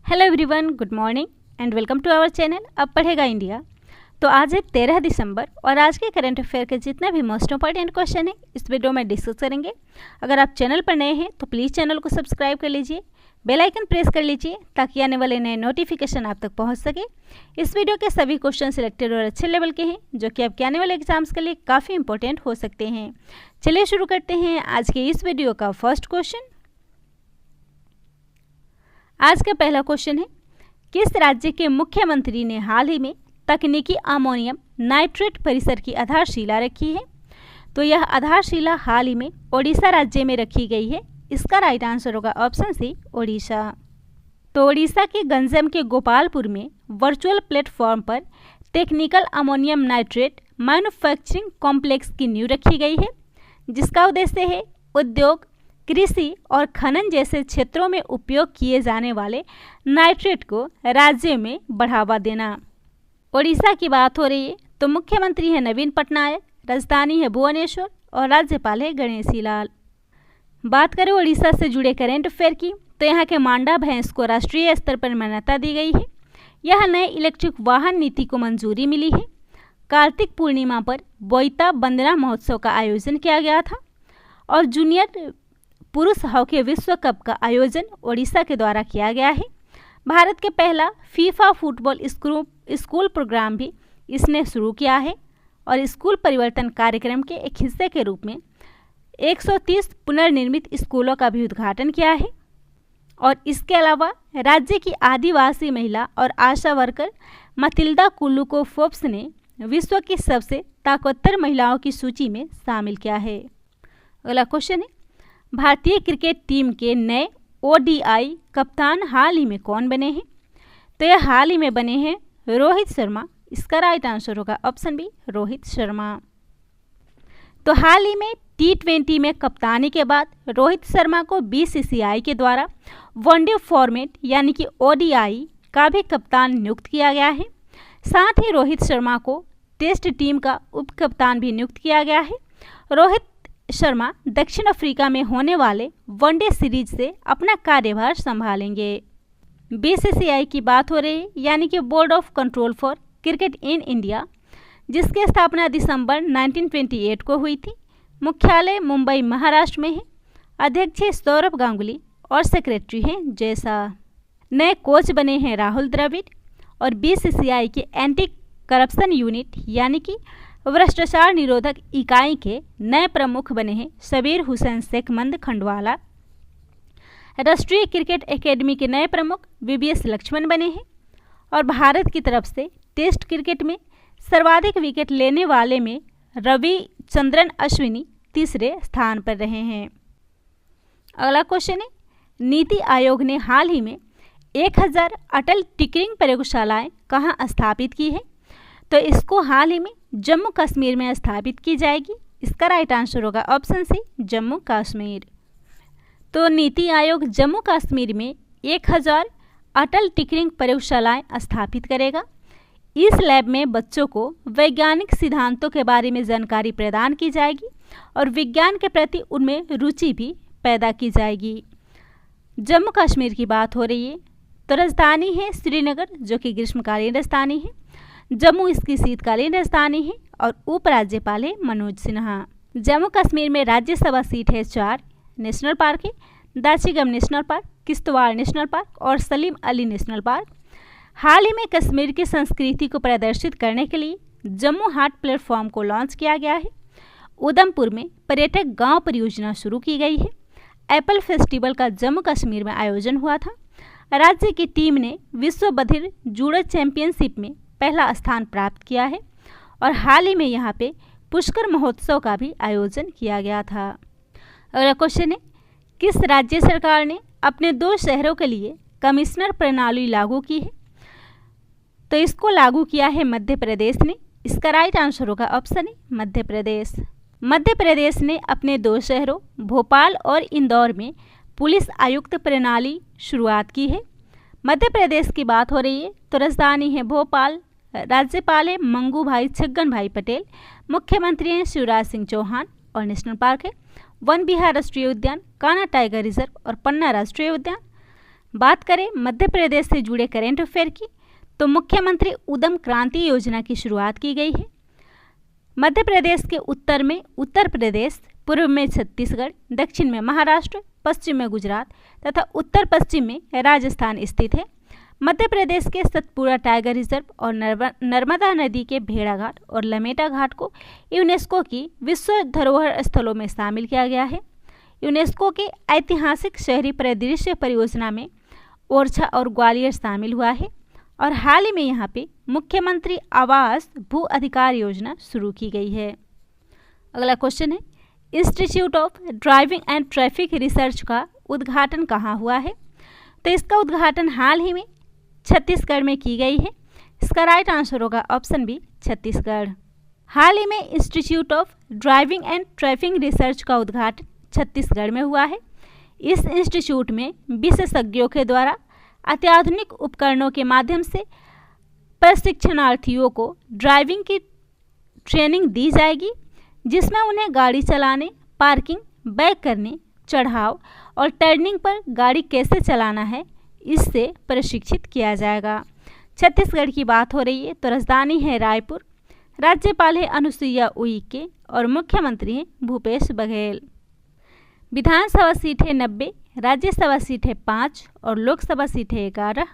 Hello everyone, good morning and welcome to our channel Ab Padhega India. तो आज है 13 दिसंबर और आज के करंट अफेयर के जितने भी मोस्ट इंपॉर्टेंट क्वेश्चन है इस वीडियो में डिस्कस करेंगे। अगर आप चैनल पर नए हैं तो प्लीज़ चैनल को सब्सक्राइब कर लीजिए, बेल आइकन प्रेस कर लीजिए ताकि आने वाले नए नोटिफिकेशन आप तक पहुँच सके। इस वीडियो के सभी क्वेश्चन सिलेक्टेड और अच्छे लेवल के हैं जो कि आपके आने वाले एग्जाम्स के लिए काफ़ी इंपॉर्टेंट हो सकते हैं। चलिए शुरू करते हैं आज के इस वीडियो का फर्स्ट क्वेश्चन। आज का पहला क्वेश्चन है, किस राज्य के मुख्यमंत्री ने हाल ही में तकनीकी अमोनियम नाइट्रेट परिसर की आधारशिला रखी है? तो यह आधारशिला हाल ही में ओडिशा राज्य में रखी गई है। इसका राइट आंसर होगा ऑप्शन सी, ओडिशा। तो ओडिशा के गंजम के गोपालपुर में वर्चुअल प्लेटफॉर्म पर technical ammonium nitrate manufacturing complex की नींव रखी गई है, जिसका उद्देश्य है उद्योग, कृषि और खनन जैसे क्षेत्रों में उपयोग किए जाने वाले नाइट्रेट को राज्य में बढ़ावा देना। ओडिशा की बात हो रही है तो मुख्यमंत्री है नवीन पटनायक, राजधानी है भुवनेश्वर और राज्यपाल है गणेशी लाल। बात करें ओडिशा से जुड़े करेंट अफेयर की तो यहाँ के मांडा भैंस को राष्ट्रीय स्तर पर मान्यता दी गई है। यह नए इलेक्ट्रिक वाहन नीति को मंजूरी मिली है। कार्तिक पूर्णिमा पर बोईता बंदना महोत्सव का आयोजन किया गया था और जूनियर पुरुष हॉकी विश्व कप का आयोजन ओडिशा के द्वारा किया गया है। भारत के पहला फीफा फुटबॉल स्कूल प्रोग्राम भी इसने शुरू किया है और स्कूल परिवर्तन कार्यक्रम के एक हिस्से के रूप में 130 पुनर्निर्मित स्कूलों का भी उद्घाटन किया है। और इसके अलावा राज्य की आदिवासी महिला और आशा वर्कर मतिल्दा कुल्लू को फोर्ब्स ने विश्व की सबसे ताकतवर महिलाओं की सूची में शामिल किया है। अगला क्वेश्चन है, भारतीय क्रिकेट टीम के नए ओडीआई कप्तान हाल ही में कौन बने हैं? तो यह हाल ही में बने हैं रोहित शर्मा। इसका राइट आंसर होगा ऑप्शन बी, रोहित शर्मा। तो हाल ही में T20 में कप्तानी के बाद रोहित शर्मा को बीसीसीआई के द्वारा वनडे फॉर्मेट यानी कि ओडीआई का भी कप्तान नियुक्त किया गया है। साथ ही रोहित शर्मा को टेस्ट टीम का उप कप्तान भी नियुक्त किया गया है। रोहित शर्मा दक्षिण अफ्रीका में होने वाले वनडे सीरीज से अपना कार्यभार संभालेंगे। बीसीसीआई की बात हो रही है यानी कि board of control for cricket in India, जिसकी स्थापना दिसंबर 1928 को हुई थी। मुख्यालय मुंबई महाराष्ट्र में है। अध्यक्ष है सौरभ गांगुली और सेक्रेटरी हैं जय शाह। नए कोच बने हैं राहुल द्रविड़ और बीसीसीआई के एंटी करप्शन यूनिट यानी कि भ्रष्टाचार निरोधक इकाई के नए प्रमुख बने हैं शबीर हुसैन शेख मंद खंडवाला। राष्ट्रीय क्रिकेट एकेडमी के नए प्रमुख वीवीएस लक्ष्मण बने हैं और भारत की तरफ से टेस्ट क्रिकेट में सर्वाधिक विकेट लेने वाले में रविचंद्रन अश्विनी तीसरे स्थान पर रहे हैं। अगला क्वेश्चन है, नीति आयोग ने हाल ही में 1000 अटल टिकरिंग प्रयोगशालाएं कहाँ स्थापित की है? तो इसको हाल ही में जम्मू कश्मीर में स्थापित की जाएगी। इसका राइट आंसर होगा ऑप्शन सी, जम्मू कश्मीर। तो नीति आयोग जम्मू कश्मीर में 1000 अटल टिकरिंग प्रयोगशालाएं स्थापित करेगा। इस लैब में बच्चों को वैज्ञानिक सिद्धांतों के बारे में जानकारी प्रदान की जाएगी और विज्ञान के प्रति उनमें रुचि भी पैदा की जाएगी। जम्मू कश्मीर की बात हो रही है तो राजधानी है श्रीनगर जो कि ग्रीष्मकालीन राजधानी है। जम्मू इसकी शीतकालीन राजधानी है और उपराज्यपाल है मनोज सिन्हा। जम्मू कश्मीर में राज्यसभा सीट है 4 नेशनल पार्क है, Dachigam national park, Kishtwar national park और सलीम अली नेशनल पार्क। हाल ही में कश्मीर की संस्कृति को प्रदर्शित करने के लिए जम्मू हाट प्लेटफॉर्म को लॉन्च किया गया है। उधमपुर में पर्यटक गांव परियोजना शुरू की गई है। एप्पल फेस्टिवल का जम्मू कश्मीर में आयोजन हुआ था। राज्य की टीम ने विश्व बधिर जूडो चैंपियनशिप में पहला स्थान प्राप्त किया है और हाल ही में यहाँ पे पुष्कर महोत्सव का भी आयोजन किया गया था। अगला क्वेश्चन है, किस राज्य सरकार ने अपने 2 शहरों के लिए कमिश्नर प्रणाली लागू की है? तो इसको लागू किया है मध्य प्रदेश ने। इसका राइट आंसर होगा ऑप्शन ए, मध्य प्रदेश। मध्य प्रदेश ने अपने 2 शहरों भोपाल और इंदौर में पुलिस आयुक्त प्रणाली शुरुआत की है। मध्य प्रदेश की बात हो रही है तो राजधानी है भोपाल, राज्यपाल है मंगू भाई छगन भाई पटेल, मुख्यमंत्री हैं शिवराज सिंह चौहान और नेशनल पार्क है वन विहार राष्ट्रीय उद्यान, कान्हा टाइगर रिजर्व और पन्ना राष्ट्रीय उद्यान। बात करें मध्य प्रदेश से जुड़े करेंट अफेयर की, तो मुख्यमंत्री उद्यम क्रांति योजना की शुरुआत की गई है। मध्य प्रदेश के उत्तर में उत्तर प्रदेश, पूर्व में छत्तीसगढ़, दक्षिण में महाराष्ट्र, पश्चिम में गुजरात तथा उत्तर पश्चिम में राजस्थान स्थित है। मध्य प्रदेश के सतपुड़ा टाइगर रिजर्व और नर्मदा नदी के भेड़ाघाट और लमेटा घाट को यूनेस्को की विश्व धरोहर स्थलों में शामिल किया गया है। यूनेस्को के ऐतिहासिक शहरी परिदृश्य परियोजना में ओरछा और ग्वालियर शामिल हुआ है और हाल ही में यहाँ पे मुख्यमंत्री आवास भू अधिकार योजना शुरू की गई है। अगला क्वेश्चन है, institute of driving and traffic research का उद्घाटन कहाँ हुआ है? तो इसका उद्घाटन हाल ही में छत्तीसगढ़ में की गई है। इसका राइट आंसर होगा ऑप्शन बी, छत्तीसगढ़। हाल ही में institute of driving and traffic research का उद्घाटन छत्तीसगढ़ में हुआ है। इस इंस्टीट्यूट में विशेषज्ञों के द्वारा अत्याधुनिक उपकरणों के माध्यम से प्रशिक्षणार्थियों को ड्राइविंग की ट्रेनिंग दी जाएगी, जिसमें उन्हें गाड़ी चलाने, पार्किंग, बैक करने, चढ़ाव और टर्निंग पर गाड़ी कैसे चलाना है, इससे प्रशिक्षित किया जाएगा। छत्तीसगढ़ की बात हो रही है तो राजधानी है रायपुर, राज्यपाल है अनुसुईया उइके और मुख्यमंत्री हैं भूपेश बघेल। विधानसभा सीट है 90, राज्यसभा सीट है 5 और लोकसभा सीट है 11।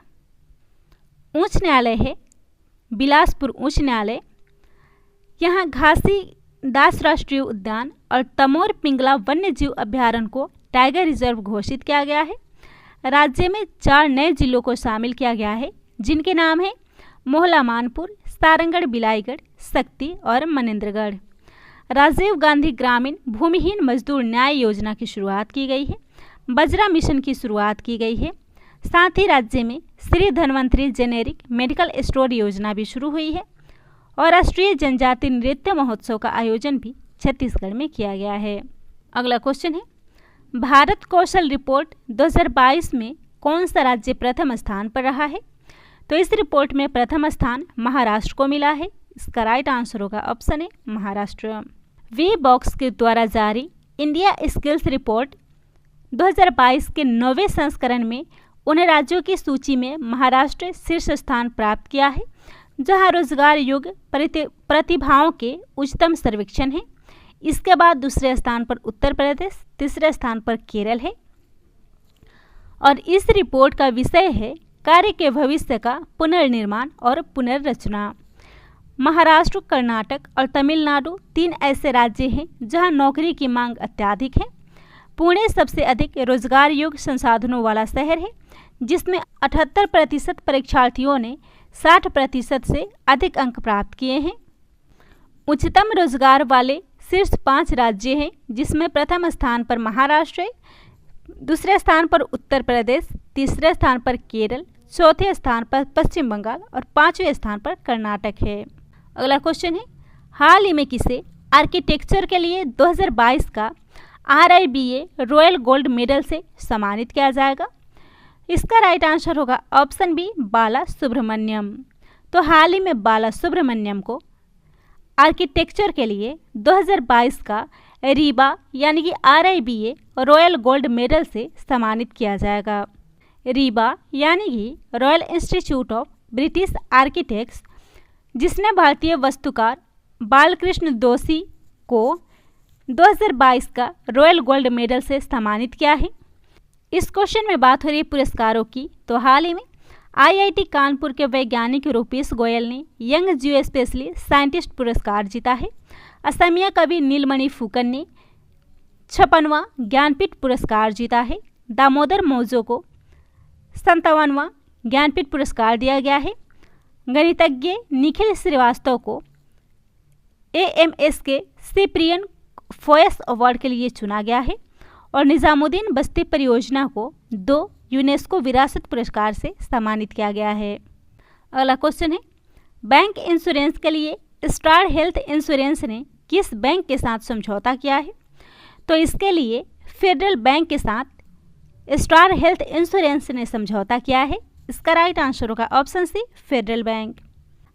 उच्च न्यायालय है बिलासपुर उच्च न्यायालय। यहाँ घासी दास राष्ट्रीय उद्यान और तमोर पिंगला वन्यजीव अभ्यारण्य को टाइगर रिजर्व घोषित किया गया है। राज्य में 4 नए जिलों को शामिल किया गया है, जिनके नाम है मोहला मानपुर, सारंगढ़, बिलाईगढ़, शक्ति और मनेंद्रगढ़। राजीव गांधी ग्रामीण भूमिहीन मजदूर न्याय योजना की शुरुआत की गई है। बजरा मिशन की शुरुआत की गई है। साथ ही राज्य में Shri Dhanvantari generic medical store योजना भी शुरू हुई है और राष्ट्रीय जनजाति नृत्य महोत्सव का आयोजन भी छत्तीसगढ़ में किया गया है। अगला क्वेश्चन है, भारत कौशल रिपोर्ट 2022 में कौन सा राज्य प्रथम स्थान पर रहा है? तो इस रिपोर्ट में प्रथम स्थान महाराष्ट्र को मिला है। इसका राइट आंसर होगा ऑप्शन ए, महाराष्ट्र। वी बॉक्स के द्वारा जारी इंडिया स्किल्स रिपोर्ट 2022 के 9वें संस्करण में उन राज्यों की सूची में महाराष्ट्र शीर्ष स्थान प्राप्त किया है, जहां रोजगार योग्य प्रतिभाओं के उच्चतम सर्वेक्षण है। इसके बाद दूसरे स्थान पर उत्तर प्रदेश, तीसरे स्थान पर केरल है और इस रिपोर्ट का विषय है कार्य के भविष्य का पुनर्निर्माण और पुनर्रचना। महाराष्ट्र, कर्नाटक और तमिलनाडु 3 ऐसे राज्य हैं जहां नौकरी की मांग अत्यधिक है। पुणे सबसे अधिक रोजगार योग्य संसाधनों वाला शहर है, जिसमें 78% परीक्षार्थियों ने 60% से अधिक अंक प्राप्त किए हैं। उच्चतम रोजगार वाले शीर्ष 5 राज्य हैं, जिसमें प्रथम स्थान पर महाराष्ट्र है, दूसरे स्थान पर उत्तर प्रदेश, तीसरे स्थान पर केरल, चौथे स्थान पर पश्चिम बंगाल और 5वें स्थान पर कर्नाटक है। अगला क्वेश्चन है, हाल ही में किसे आर्किटेक्चर के लिए 2022 का RIBA रॉयल गोल्ड मेडल से सम्मानित किया जाएगा? इसका राइट आंसर होगा ऑप्शन बी, बाला सुब्रमण्यम। तो हाल ही में बाला सुब्रमण्यम को आर्किटेक्चर के लिए 2022 का रीबा यानी कि RIBA रॉयल गोल्ड मेडल से सम्मानित किया जाएगा। रीबा यानी कि royal institute of British architects, जिसने भारतीय वास्तुकार बालकृष्ण दोषी को 2022 का रॉयल गोल्ड मेडल से सम्मानित किया है। इस क्वेश्चन में बात हो रही है पुरस्कारों की, तो हाल ही में IIT कानपुर के वैज्ञानिक रूपेश गोयल ने यंग जियो स्पेशली साइंटिस्ट पुरस्कार जीता है। असमिया कवि नीलमणि फुकन ने 56वां ज्ञानपीठ पुरस्कार जीता है। दामोदर मौजो को 57वां ज्ञानपीठ पुरस्कार दिया गया है। गणितज्ञ निखिल श्रीवास्तव को AMS के सिप्रियन फोयस अवार्ड के लिए चुना गया है और निजामुद्दीन बस्ती परियोजना को 2 यूनेस्को विरासत पुरस्कार से सम्मानित किया गया है। अगला क्वेश्चन है, बैंक इंश्योरेंस के लिए स्टार हेल्थ इंश्योरेंस ने किस बैंक के साथ समझौता किया है? तो इसके लिए फेडरल बैंक के साथ स्टार हेल्थ इंश्योरेंस ने समझौता किया है। इसका राइट आंसर होगा ऑप्शन सी, फेडरल बैंक।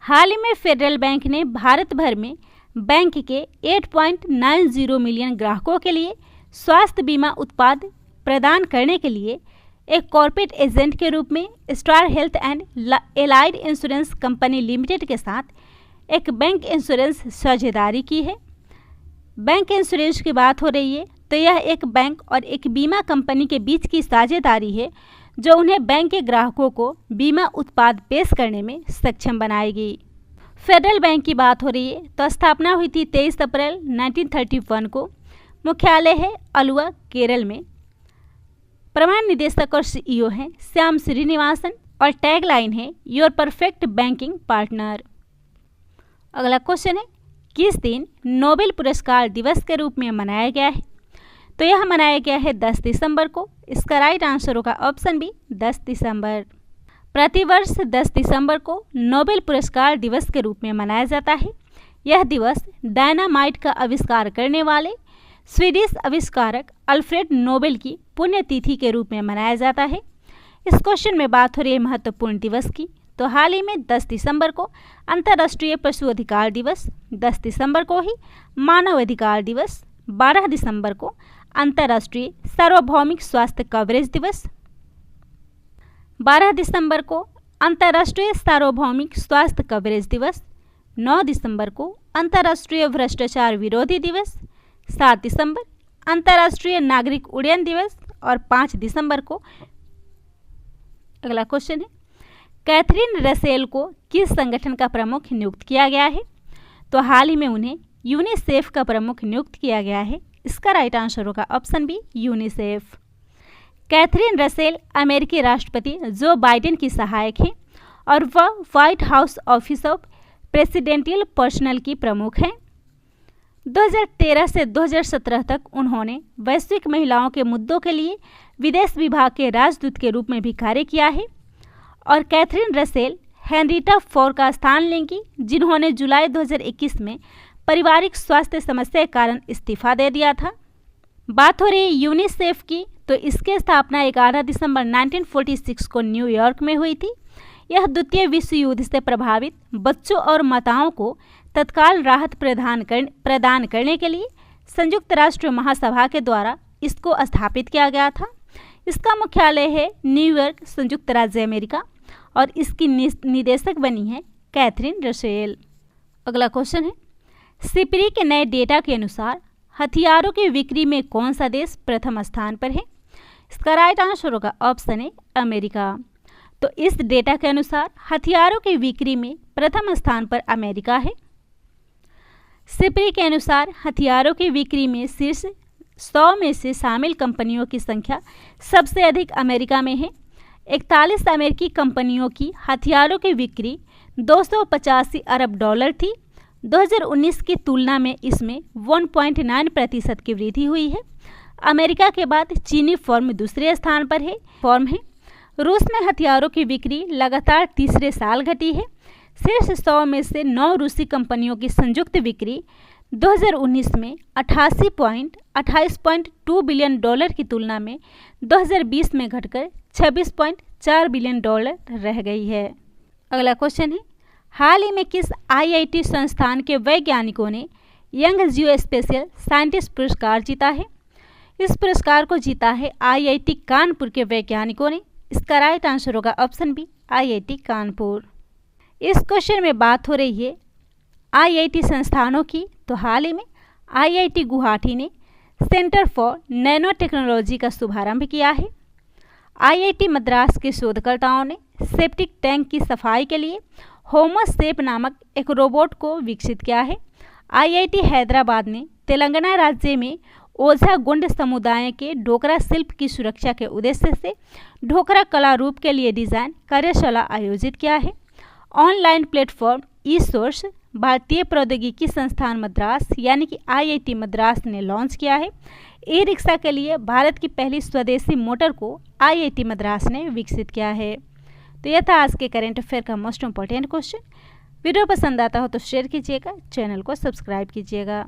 हाल ही में फेडरल बैंक ने भारत भर में बैंक के 8.90 मिलियन ग्राहकों के लिए स्वास्थ्य बीमा उत्पाद प्रदान करने के लिए एक कॉर्पोरेट एजेंट के रूप में star health and allied insurance company limited के साथ एक बैंक इंश्योरेंस साझेदारी की है। बैंक इंश्योरेंस की बात हो रही है तो यह एक बैंक और एक बीमा कंपनी के बीच की साझेदारी है जो उन्हें बैंक के ग्राहकों को बीमा उत्पाद पेश करने में सक्षम बनाएगी। फेडरल बैंक की बात हो रही है तो स्थापना हुई थी 23 अप्रैल 1931 को। मुख्यालय है अलुवा, केरल में। प्रधान निदेशक और सीईओ हैं श्याम श्रीनिवासन और टैगलाइन है योर परफेक्ट बैंकिंग पार्टनर। अगला क्वेश्चन है किस दिन नोबेल पुरस्कार दिवस के रूप में मनाया गया है? तो यह मनाया गया है 10 दिसंबर को। इसका राइट आंसर होगा ऑप्शन बी 10 दिसंबर। प्रतिवर्ष 10 दिसंबर को नोबेल पुरस्कार दिवस के रूप में मनाया जाता है। यह दिवस डायनामाइट का आविष्कार करने वाले स्वीडिश आविष्कारक अल्फ्रेड नोबेल की पुण्यतिथि के रूप में मनाया जाता है। इस क्वेश्चन में बात हो रही है महत्वपूर्ण दिवस की। तो हाल ही में 10 दिसंबर को अंतर्राष्ट्रीय पशु अधिकार दिवस, 10 दिसंबर को ही मानव अधिकार दिवस, 12 दिसंबर को अंतर्राष्ट्रीय सार्वभौमिक स्वास्थ्य कवरेज दिवस, 12 दिसंबर को अंतर्राष्ट्रीय सार्वभौमिक स्वास्थ्य कवरेज दिवस, 9 दिसंबर को अंतर्राष्ट्रीय भ्रष्टाचार विरोधी दिवस, 7 दिसंबर अंतर्राष्ट्रीय नागरिक उड्डयन दिवस और 5 दिसंबर को। अगला क्वेश्चन है कैथरीन रसेल को किस संगठन का प्रमुख नियुक्त किया गया है? तो हाल ही में उन्हें यूनिसेफ का प्रमुख नियुक्त किया गया है। इसका राइट आंसर होगा option B UNICEF. Catherine Russell अमेरिकी राष्ट्रपति जो बाइडेन की सहायक हैं और वह White House office of presidential personnel की प्रमुख हैं। 2013 से 2017 तक उन्होंने वैश्विक महिलाओं के मुद्दों के लिए विदेश विभाग के राजदूत के रूप में भी कार्य किया है। और कैथरीन रसेल हेनरिटा फोर का स्थान लेंगी जिन्होंने जुलाई 2021 में पारिवारिक स्वास्थ्य समस्या के कारण इस्तीफा दे दिया था। बात हो रही है यूनिसेफ की तो इसकी स्थापना 11 दिसंबर 1946 को न्यूयॉर्क में हुई थी। यह द्वितीय विश्व युद्ध से प्रभावित बच्चों और माताओं को तत्काल राहत प्रदान करने के लिए संयुक्त राष्ट्र महासभा के द्वारा इसको स्थापित किया गया था। इसका मुख्यालय है न्यूयॉर्क, संयुक्त राज्य अमेरिका और इसकी निदेशक बनी है कैथरीन रसेल। अगला क्वेश्चन है सिपरी के नए डेटा के अनुसार हथियारों की बिक्री में कौन सा देश प्रथम स्थान पर है? इसका राइट आंसर होगा ऑप्शन ए अमेरिका। तो इस डेटा के अनुसार हथियारों की बिक्री में प्रथम स्थान पर अमेरिका है। सिपरी के अनुसार हथियारों की बिक्री में शीर्ष 100 में से शामिल कंपनियों की संख्या सबसे अधिक अमेरिका में है। 41 अमेरिकी कंपनियों की हथियारों की बिक्री 285 अरब डॉलर थी। 2019 की तुलना में इसमें 1.9% की वृद्धि हुई है। अमेरिका के बाद चीनी फर्म दूसरे स्थान पर है। रूस में हथियारों की बिक्री लगातार तीसरे साल घटी है। शीर्ष 100 में से 9 रूसी कंपनियों की संयुक्त बिक्री 2019 में 28.2 बिलियन डॉलर की तुलना में 2020 में घटकर 26.4 बिलियन डॉलर रह गई है। अगला क्वेश्चन है हाल ही में किस आईआईटी संस्थान के वैज्ञानिकों ने यंग जियो स्पेशल साइंटिस्ट पुरस्कार जीता है? इस पुरस्कार को जीता है आईआईटी कानपुर के वैज्ञानिकों ने। इसका राइट आंसर होगा ऑप्शन बी आईआईटी कानपुर। इस क्वेश्चन में बात हो रही है आईआईटी संस्थानों की। तो हाल ही में आईआईटी गुवाहाटी ने सेंटर फॉर नैनो टेक्नोलॉजी का शुभारंभ किया है। आईआईटी मद्रास के शोधकर्ताओं ने सेप्टिक टैंक की सफाई के लिए होमोसेप नामक एक रोबोट को विकसित किया है। आईआईटी हैदराबाद ने तेलंगाना राज्य में ओझा गोंड समुदाय के ढोकरा शिल्प की सुरक्षा के उद्देश्य से ढोकरा कला रूप के लिए डिजाइन कार्यशाला आयोजित किया है। ऑनलाइन प्लेटफॉर्म ई सोर्स भारतीय प्रौद्योगिकी संस्थान मद्रास यानी कि आईआईटी मद्रास ने लॉन्च किया है। ई रिक्शा के लिए भारत की पहली स्वदेशी मोटर को आईआईटी मद्रास ने विकसित किया है। तो यह था आज के करंट अफेयर का मोस्ट इंपॉर्टेंट क्वेश्चन। वीडियो पसंद आता हो तो शेयर कीजिएगा, चैनल को सब्सक्राइब कीजिएगा।